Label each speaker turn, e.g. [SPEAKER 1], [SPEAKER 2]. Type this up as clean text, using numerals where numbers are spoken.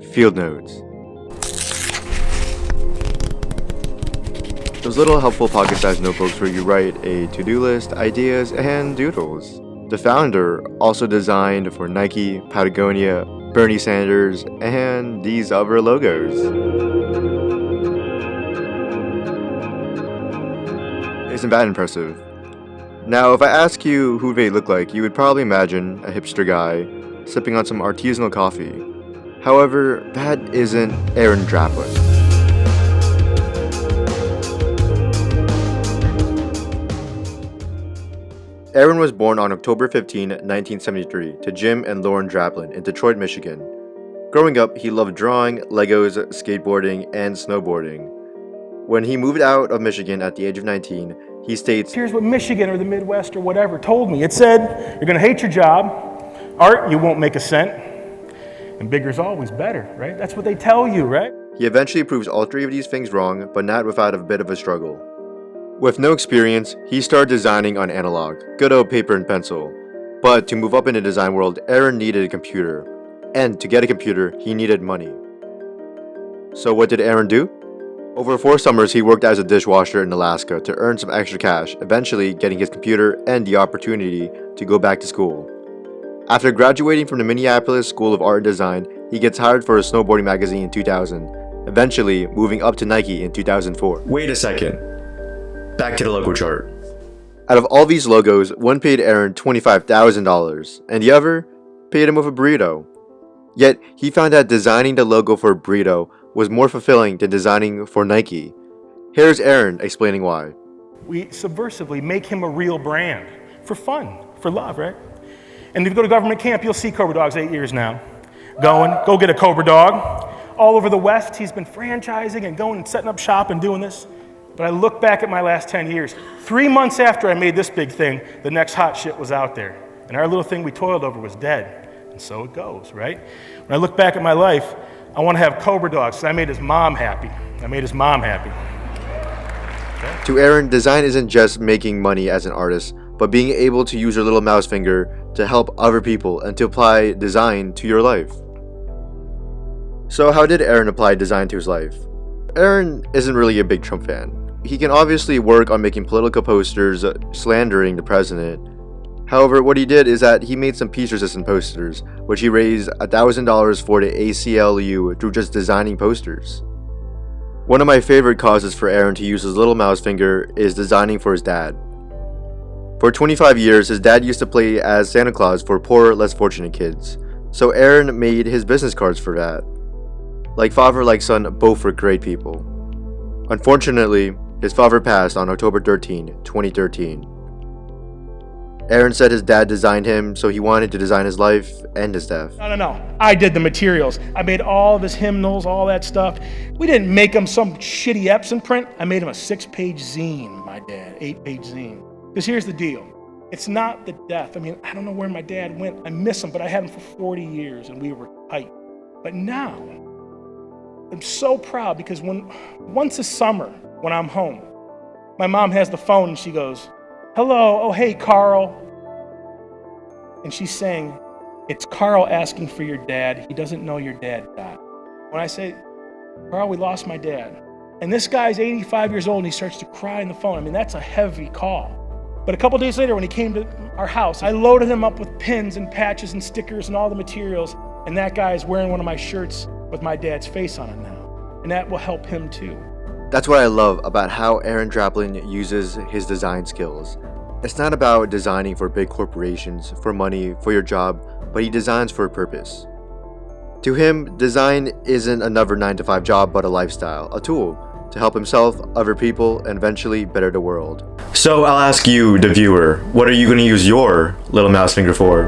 [SPEAKER 1] Field notes. Those little helpful pocket-sized notebooks where you write a to-do list, ideas, and doodles. The founder also designed for Nike, Patagonia, Bernie Sanders, and these other logos. Isn't that impressive? Now, if I ask you who they look like, you would probably imagine a hipster guy sipping on some artisanal coffee. However, that isn't Aaron Draplin. Aaron was born on October 15, 1973, to Jim and Lauren Draplin in Detroit, Michigan. Growing up, he loved drawing, Legos, skateboarding, and snowboarding. When he moved out of Michigan at the age of 19, he states,
[SPEAKER 2] "Here's what Michigan or the Midwest or whatever told me. It said, you're going to hate your job, art, you won't make a cent, and bigger's always better," right? That's what they tell you, right?
[SPEAKER 1] He eventually proves all three of these things wrong, but not without a bit of a struggle. With no experience, he started designing on analog, good old paper and pencil. But to move up in the design world, Aaron needed a computer. And to get a computer, he needed money. So what did Aaron do? Over 4 summers, he worked as a dishwasher in Alaska to earn some extra cash, eventually getting his computer and the opportunity to go back to school. After graduating from the Minneapolis School of Art and Design, he gets hired for a snowboarding magazine in 2000, eventually moving up to Nike in 2004.
[SPEAKER 3] Wait a second. Back to the logo chart.
[SPEAKER 1] Out of all these logos, one paid Aaron $25,000, and the other paid him with a burrito. Yet, he found that designing the logo for a burrito was more fulfilling than designing for Nike. Here's Aaron explaining why.
[SPEAKER 2] We subversively make him a real brand for fun, for love, right? And if you go to government camp, you'll see Cobra Dogs 8 years now. Go get a Cobra Dog. All over the West, he's been franchising and going and setting up shop and doing this. But I look back at my last 10 years. 3 months after I made this big thing, the next hot shit was out there. And our little thing we toiled over was dead. And so it goes, right? When I look back at my life, I want to have Cobra Dogs, so I made his mom happy. Okay.
[SPEAKER 1] To Aaron, design isn't just making money as an artist, but being able to use your little mouse finger to help other people and to apply design to your life. So how did Aaron apply design to his life? Aaron isn't really a big Trump fan. He can obviously work on making political posters slandering the president. However, what he did is that he made some peace-resistant posters, which he raised $1,000 for the ACLU through just designing posters. One of my favorite causes for Aaron to use his little mouse finger is designing for his dad. For 25 years, his dad used to play as Santa Claus for poor, less fortunate kids. So Aaron made his business cards for that. Like father, like son, both were great people. Unfortunately, his father passed on October 13, 2013. Aaron said his dad designed him, so he wanted to design his life and his death.
[SPEAKER 2] No. I did the materials. I made all of his hymnals, all that stuff. We didn't make him some shitty Epson print. I made him a 6-page zine, my dad, 8-page zine. Because here's the deal. It's not the death. I mean, I don't know where my dad went. I miss him, but I had him for 40 years, and we were tight. But now, I'm so proud because once a summer, when I'm home, my mom has the phone and she goes, "Hello, oh hey, Carl." And she's saying, "It's Carl asking for your dad. He doesn't know your dad died." When I say, "Carl, we lost my dad." And this guy's 85 years old and he starts to cry on the phone. I mean, that's a heavy call. But a couple days later, when he came to our house, I loaded him up with pins and patches and stickers and all the materials. And that guy is wearing one of my shirts with my dad's face on it now. And that will help him too.
[SPEAKER 1] That's what I love about how Aaron Draplin uses his design skills. It's not about designing for big corporations, for money, for your job, but he designs for a purpose. To him, design isn't another 9-to-5 job, but a lifestyle, a tool to help himself, other people, and eventually better the world.
[SPEAKER 3] So I'll ask you, the viewer, what are you going to use your little mouse finger for?